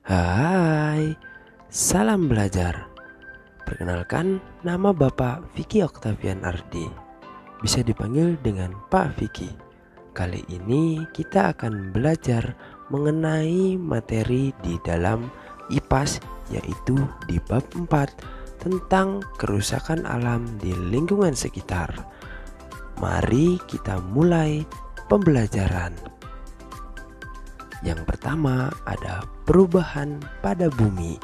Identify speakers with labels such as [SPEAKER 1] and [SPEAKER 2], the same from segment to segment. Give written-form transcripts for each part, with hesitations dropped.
[SPEAKER 1] Hai, salam belajar. Perkenalkan, nama Bapak Vicky Octavian Ardi. Bisa dipanggil dengan Pak Vicky. Kali ini kita akan belajar mengenai materi di dalam IPAS, yaitu di bab 4 tentang kerusakan alam di lingkungan sekitar. Mari kita mulai pembelajaran. Yang pertama ada perubahan pada bumi.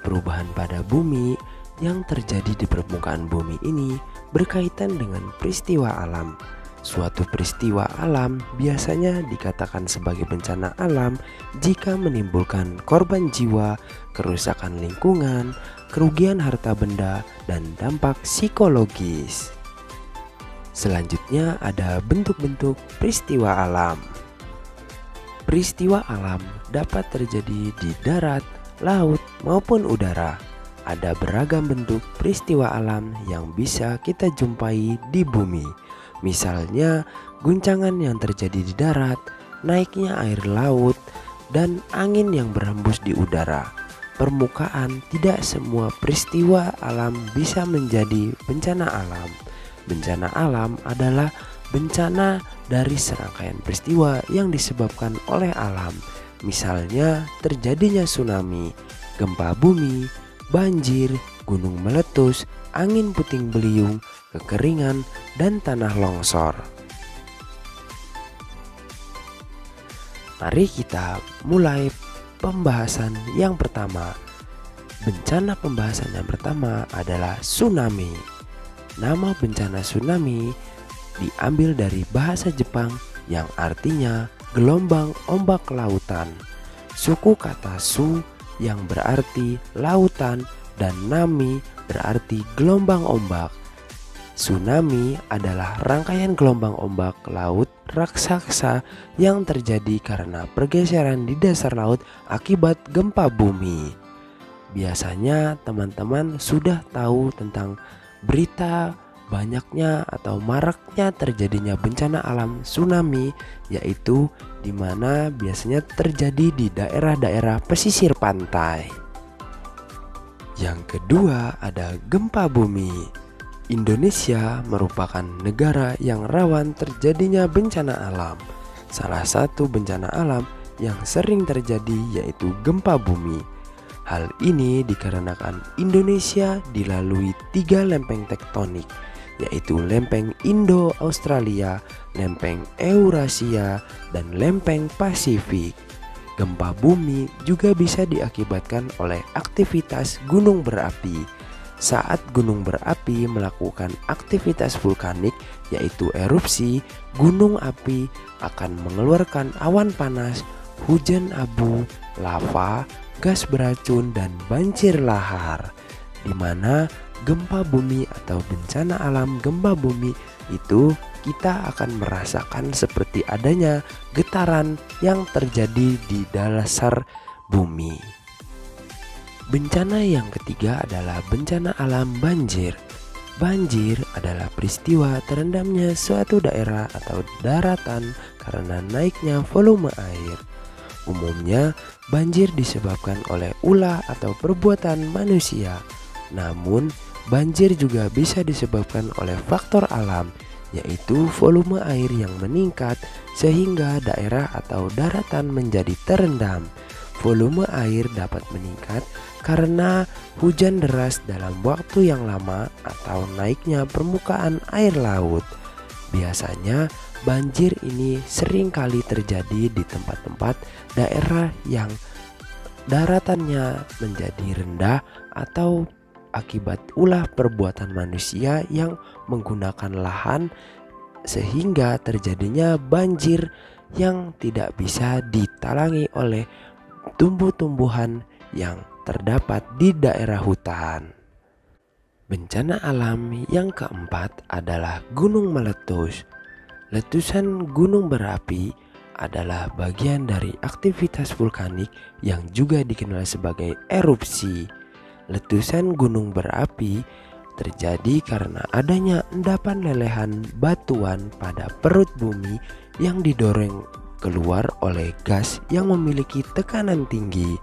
[SPEAKER 1] Perubahan pada bumi yang terjadi di permukaan bumi ini berkaitan dengan peristiwa alam. Suatu peristiwa alam biasanya dikatakan sebagai bencana alam jika menimbulkan korban jiwa, kerusakan lingkungan, kerugian harta benda, dan dampak psikologis. Selanjutnya ada bentuk-bentuk peristiwa alam. Peristiwa alam dapat terjadi di darat, laut, maupun udara. Ada beragam bentuk peristiwa alam yang bisa kita jumpai di bumi. Misalnya, guncangan yang terjadi di darat, naiknya air laut, dan angin yang berhembus di udara. Permukaan tidak semua peristiwa alam bisa menjadi bencana alam. Bencana alam adalah bencana dari serangkaian peristiwa yang disebabkan oleh alam. Misalnya terjadinya tsunami, gempa bumi, banjir, gunung meletus, angin puting beliung, kekeringan, dan tanah longsor. Mari kita mulai pembahasan yang pertama. Bencana pembahasan yang pertama adalah tsunami. Nama bencana tsunami diambil dari bahasa Jepang yang artinya gelombang ombak lautan. Suku kata su yang berarti lautan dan nami berarti gelombang ombak. Tsunami adalah rangkaian gelombang ombak laut raksasa yang terjadi karena pergeseran di dasar laut akibat gempa bumi. Biasanya teman-teman sudah tahu tentang berita banyaknya atau maraknya terjadinya bencana alam tsunami, yaitu dimana biasanya terjadi di daerah-daerah pesisir pantai. Yang kedua ada gempa bumi. Indonesia merupakan negara yang rawan terjadinya bencana alam. Salah satu bencana alam yang sering terjadi yaitu gempa bumi. Hal ini dikarenakan Indonesia dilalui 3 lempeng tektonik, yaitu lempeng Indo-Australia, lempeng Eurasia, dan lempeng Pasifik. Gempa bumi juga bisa diakibatkan oleh aktivitas gunung berapi. Saat gunung berapi melakukan aktivitas vulkanik, yaitu erupsi, gunung api akan mengeluarkan awan panas, hujan abu, lava, gas beracun, dan banjir lahar, di mana gempa bumi atau bencana alam gempa bumi itu kita akan merasakan seperti adanya getaran yang terjadi di dasar bumi. Bencana yang ketiga adalah bencana alam banjir. Banjir adalah peristiwa terendamnya suatu daerah atau daratan karena naiknya volume air. Umumnya banjir disebabkan oleh ulah atau perbuatan manusia. Namun banjir juga bisa disebabkan oleh faktor alam, yaitu volume air yang meningkat sehingga daerah atau daratan menjadi terendam. Volume air dapat meningkat karena hujan deras dalam waktu yang lama atau naiknya permukaan air laut. Biasanya banjir ini sering kali terjadi di tempat-tempat daerah yang daratannya menjadi rendah atau akibat ulah perbuatan manusia yang menggunakan lahan, sehingga terjadinya banjir yang tidak bisa ditalangi oleh tumbuh-tumbuhan yang terdapat di daerah hutan. Bencana alam yang keempat adalah gunung meletus. Letusan gunung berapi adalah bagian dari aktivitas vulkanik yang juga dikenal sebagai erupsi. Letusan gunung berapi terjadi karena adanya endapan lelehan batuan pada perut bumi yang didorong keluar oleh gas yang memiliki tekanan tinggi.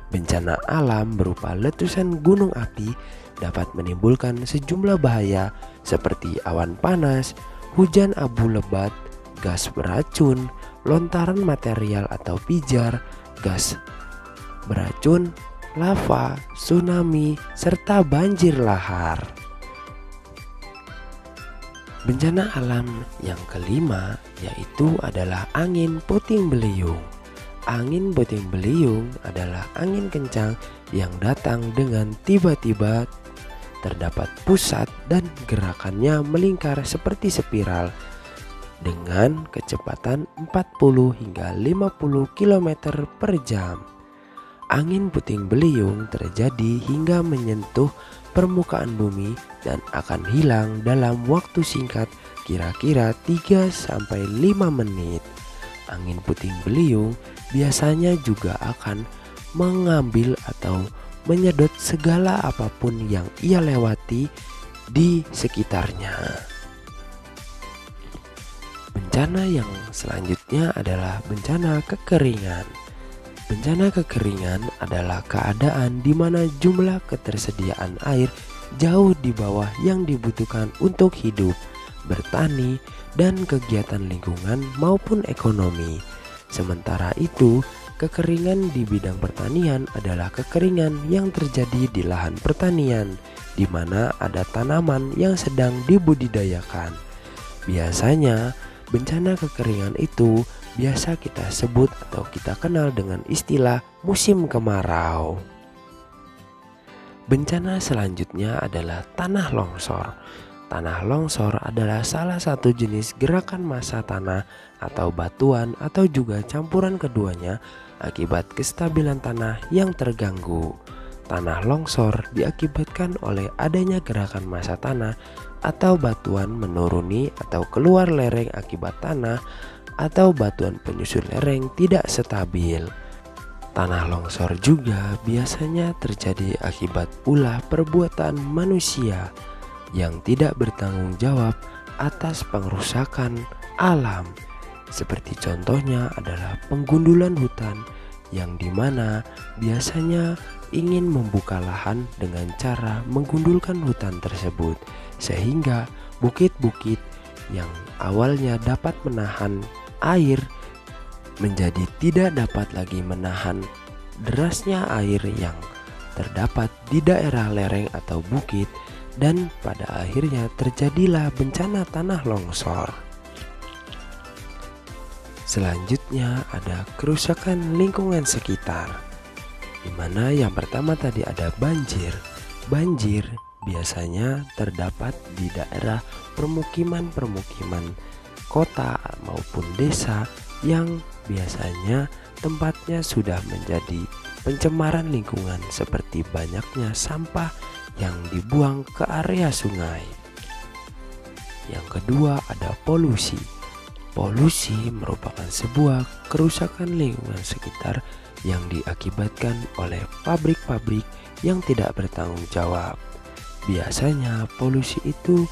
[SPEAKER 1] Bencana alam berupa letusan gunung api dapat menimbulkan sejumlah bahaya seperti awan panas, hujan abu lebat, gas beracun, lontaran material atau pijar, gas beracun, lava, tsunami, serta banjir lahar. Bencana alam yang kelima yaitu adalah angin puting beliung. Angin puting beliung adalah angin kencang yang datang dengan tiba-tiba, terdapat pusat dan gerakannya melingkar seperti spiral dengan kecepatan 40 hingga 50 km per jam. Angin puting beliung terjadi hingga menyentuh permukaan bumi dan akan hilang dalam waktu singkat, kira-kira 3-5 menit. Angin puting beliung biasanya juga akan mengambil atau menyedot segala apapun yang ia lewati di sekitarnya. Bencana yang selanjutnya adalah bencana kekeringan. Bencana kekeringan adalah keadaan di mana jumlah ketersediaan air jauh di bawah yang dibutuhkan untuk hidup, bertani, dan kegiatan lingkungan maupun ekonomi. Sementara itu, kekeringan di bidang pertanian adalah kekeringan yang terjadi di lahan pertanian, di mana ada tanaman yang sedang dibudidayakan. Biasanya, bencana kekeringan itu biasa kita sebut atau kita kenal dengan istilah musim kemarau. Bencana selanjutnya adalah tanah longsor. Tanah longsor adalah salah satu jenis gerakan massa tanah atau batuan atau juga campuran keduanya akibat kestabilan tanah yang terganggu. Tanah longsor diakibatkan oleh adanya gerakan massa tanah atau batuan menuruni atau keluar lereng akibat tanah atau batuan penyusul lereng tidak stabil. Tanah longsor juga biasanya terjadi akibat ulah perbuatan manusia yang tidak bertanggung jawab atas pengrusakan alam. Seperti contohnya adalah penggundulan hutan yang dimana biasanya ingin membuka lahan dengan cara menggundulkan hutan tersebut, sehingga bukit-bukit yang awalnya dapat menahan air menjadi tidak dapat lagi menahan derasnya air yang terdapat di daerah lereng atau bukit, dan pada akhirnya terjadilah bencana tanah longsor. Selanjutnya ada kerusakan lingkungan sekitar, di mana yang pertama tadi ada banjir. Banjir biasanya terdapat di daerah permukiman kota maupun desa yang biasanya tempatnya sudah menjadi pencemaran lingkungan seperti banyaknya sampah yang dibuang ke area sungai. Yang kedua ada polusi. Polusi merupakan sebuah kerusakan lingkungan sekitar yang diakibatkan oleh pabrik-pabrik yang tidak bertanggung jawab. Biasanya polusi itu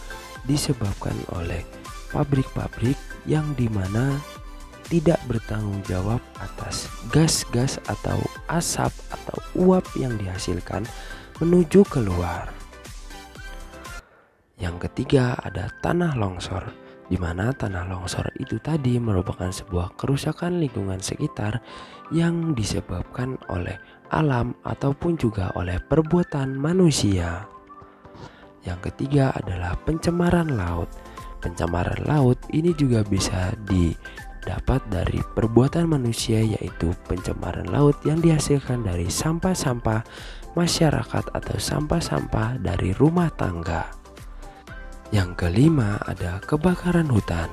[SPEAKER 1] disebabkan oleh pabrik-pabrik yang dimana tidak bertanggung jawab atas gas-gas atau asap atau uap yang dihasilkan menuju keluar. Yang ketiga ada tanah longsor, di mana tanah longsor itu tadi merupakan sebuah kerusakan lingkungan sekitar yang disebabkan oleh alam ataupun juga oleh perbuatan manusia. Yang ketiga adalah pencemaran laut. Pencemaran laut ini juga bisa didapat dari perbuatan manusia, yaitu pencemaran laut yang dihasilkan dari sampah-sampah masyarakat atau sampah-sampah dari rumah tangga. Yang kelima ada kebakaran hutan.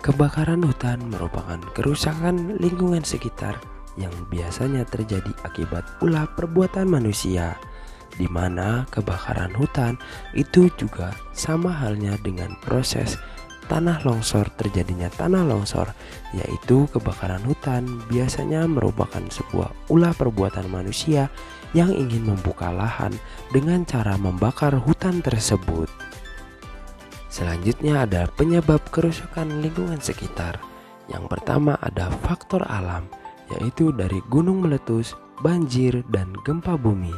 [SPEAKER 1] Kebakaran hutan merupakan kerusakan lingkungan sekitar yang biasanya terjadi akibat ulah perbuatan manusia, di mana kebakaran hutan itu juga sama halnya dengan proses tanah longsor, terjadinya tanah longsor, yaitu kebakaran hutan biasanya merupakan sebuah ulah perbuatan manusia yang ingin membuka lahan dengan cara membakar hutan tersebut. Selanjutnya ada penyebab kerusakan lingkungan sekitar. Yang pertama ada faktor alam, yaitu dari gunung meletus banjir, dan gempa bumi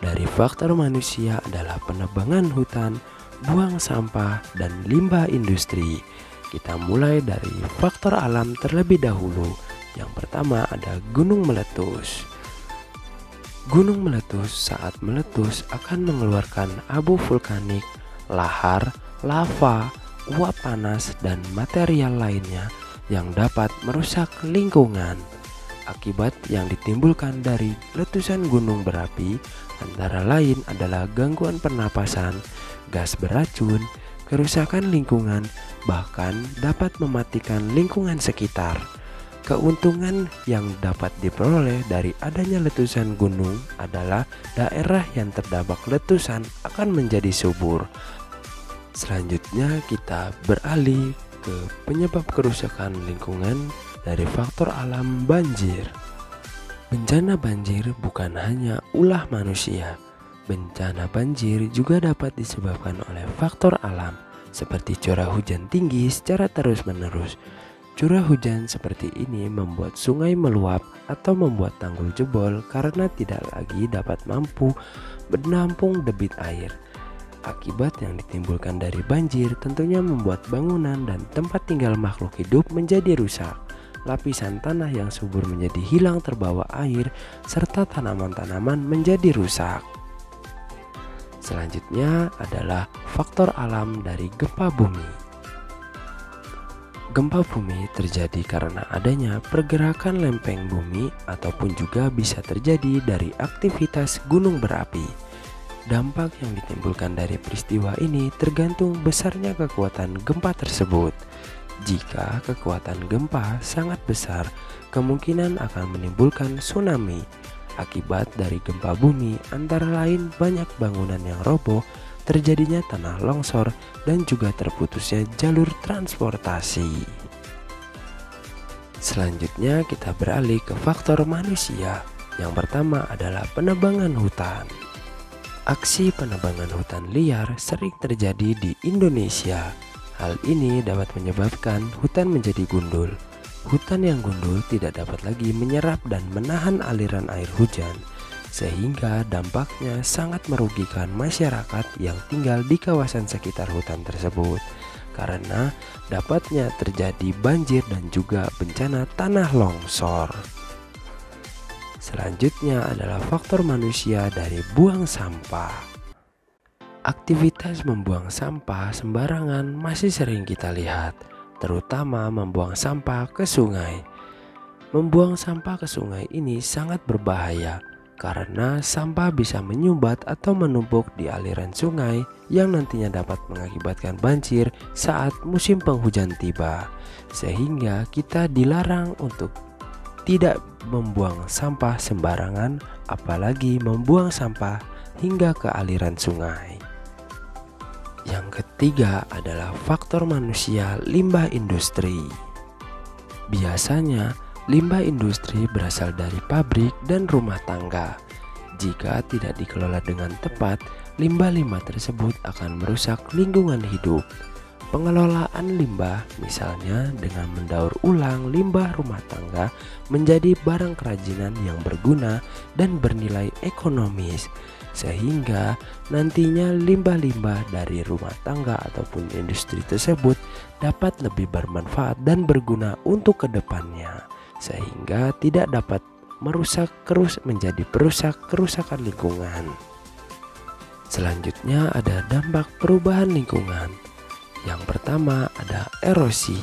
[SPEAKER 1] dari faktor manusia adalah penebangan hutan, buang sampah, dan limbah industri. Kita mulai dari faktor alam terlebih dahulu. Yang pertama ada gunung meletus. Gunung meletus saat meletus akan mengeluarkan abu vulkanik, lahar, lava, uap panas, dan material lainnya yang dapat merusak lingkungan. Akibat yang ditimbulkan dari letusan gunung berapi antara lain adalah gangguan pernapasan, gas beracun, kerusakan lingkungan, bahkan dapat mematikan lingkungan sekitar. Keuntungan yang dapat diperoleh dari adanya letusan gunung adalah daerah yang terdampak letusan akan menjadi subur. Selanjutnya kita beralih ke penyebab kerusakan lingkungan dari faktor alam banjir. Bencana banjir bukan hanya ulah manusia. Bencana banjir juga dapat disebabkan oleh faktor alam seperti curah hujan tinggi secara terus-menerus. Curah hujan seperti ini membuat sungai meluap atau membuat tanggul jebol karena tidak lagi dapat mampu menampung debit air. Akibat yang ditimbulkan dari banjir tentunya membuat bangunan dan tempat tinggal makhluk hidup menjadi rusak. Lapisan tanah yang subur menjadi hilang terbawa air serta tanaman-tanaman menjadi rusak. Selanjutnya adalah faktor alam dari gempa bumi. Gempa bumi terjadi karena adanya pergerakan lempeng bumi ataupun juga bisa terjadi dari aktivitas gunung berapi. Dampak yang ditimbulkan dari peristiwa ini tergantung besarnya kekuatan gempa tersebut. Jika kekuatan gempa sangat besar, kemungkinan akan menimbulkan tsunami. Akibat dari gempa bumi antara lain banyak bangunan yang roboh, terjadinya tanah longsor, dan juga terputusnya jalur transportasi. Selanjutnya kita beralih ke faktor manusia. Yang pertama adalah penebangan hutan. Aksi penebangan hutan liar sering terjadi di Indonesia. Hal ini dapat menyebabkan hutan menjadi gundul. Hutan yang gundul tidak dapat lagi menyerap dan menahan aliran air hujan, sehingga dampaknya sangat merugikan masyarakat yang tinggal di kawasan sekitar hutan tersebut, karena dapatnya terjadi banjir dan juga bencana tanah longsor. Selanjutnya adalah faktor manusia dari buang sampah. Aktivitas membuang sampah sembarangan masih sering kita lihat, terutama membuang sampah ke sungai. Membuang sampah ke sungai ini sangat berbahaya karena sampah bisa menyumbat atau menumpuk di aliran sungai yang nantinya dapat mengakibatkan banjir saat musim penghujan tiba. Sehingga kita dilarang untuk tidak membuang sampah sembarangan, apalagi membuang sampah hingga ke aliran sungai. Yang ketiga adalah faktor manusia, limbah industri. Biasanya limbah industri berasal dari pabrik dan rumah tangga. Jika tidak dikelola dengan tepat, limbah-limbah tersebut akan merusak lingkungan hidup. Pengelolaan limbah misalnya dengan mendaur ulang limbah rumah tangga menjadi barang kerajinan yang berguna dan bernilai ekonomis, sehingga nantinya limbah-limbah dari rumah tangga ataupun industri tersebut dapat lebih bermanfaat dan berguna untuk kedepannya, sehingga tidak dapat menjadi perusak kerusakan lingkungan. Selanjutnya ada dampak perubahan lingkungan. Yang pertama ada erosi,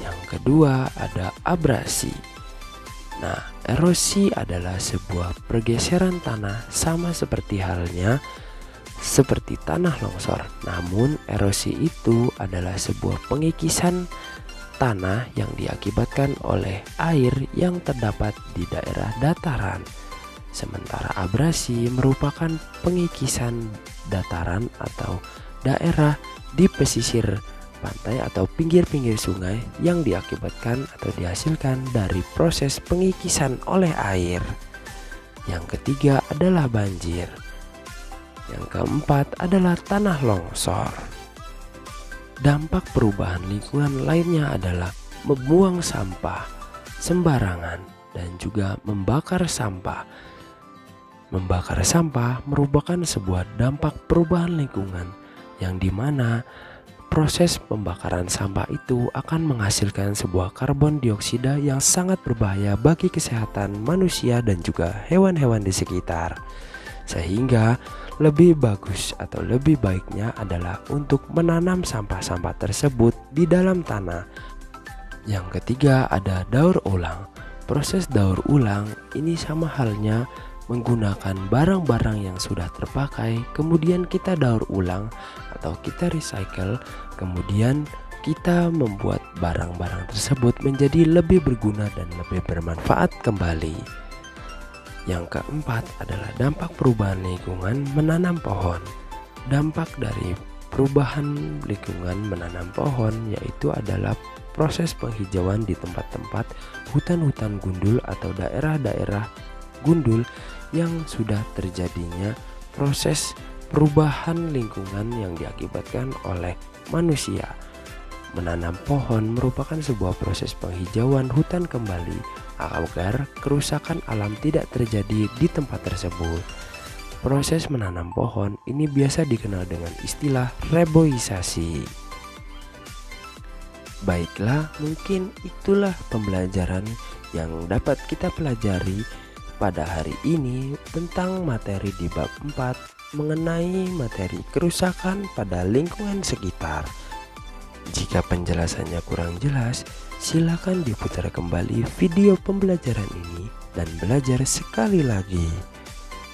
[SPEAKER 1] yang kedua ada abrasi. Nah, erosi adalah sebuah pergeseran tanah sama seperti halnya seperti tanah longsor. Namun erosi itu adalah sebuah pengikisan tanah yang diakibatkan oleh air yang terdapat di daerah dataran. Sementara abrasi merupakan pengikisan dataran atau daerah di pesisir pantai atau pinggir-pinggir sungai yang diakibatkan atau dihasilkan dari proses pengikisan oleh air. Yang ketiga adalah banjir. Yang keempat adalah tanah longsor. Dampak perubahan lingkungan lainnya adalah membuang sampah sembarangan. dan juga membakar sampah. Membakar sampah merupakan sebuah dampak perubahan lingkungan yang dimana proses pembakaran sampah itu akan menghasilkan sebuah karbon dioksida yang sangat berbahaya bagi kesehatan manusia dan juga hewan-hewan di sekitar. Sehingga lebih bagus atau lebih baiknya adalah untuk menanam sampah-sampah tersebut di dalam tanah. Yang ketiga ada daur ulang. Proses daur ulang ini sama halnya menggunakan barang-barang yang sudah terpakai, kemudian kita daur ulang atau kita recycle, kemudian kita membuat barang-barang tersebut menjadi lebih berguna dan lebih bermanfaat kembali. Yang keempat adalah dampak perubahan lingkungan menanam pohon. Dampak dari perubahan lingkungan menanam pohon yaitu adalah proses penghijauan di tempat-tempat hutan-hutan gundul atau daerah-daerah gundul yang sudah terjadinya proses perubahan lingkungan yang diakibatkan oleh manusia. Menanam pohon merupakan sebuah proses penghijauan hutan kembali agar kerusakan alam tidak terjadi di tempat tersebut. Proses menanam pohon ini biasa dikenal dengan istilah reboisasi. Baiklah, mungkin itulah pembelajaran yang dapat kita pelajari pada hari ini tentang materi di bab 4 mengenai materi kerusakan pada lingkungan sekitar. Jika penjelasannya kurang jelas, silakan diputar kembali video pembelajaran ini dan belajar sekali lagi.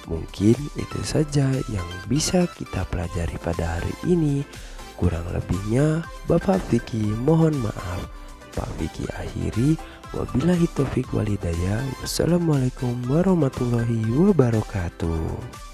[SPEAKER 1] Mungkin itu saja yang bisa kita pelajari pada hari ini. Kurang lebihnya Bapak Vicky mohon maaf. Pak Vicky akhiri. Wabillahi taufiq walhidayah. Wassalamualaikum warahmatullahi wabarakatuh.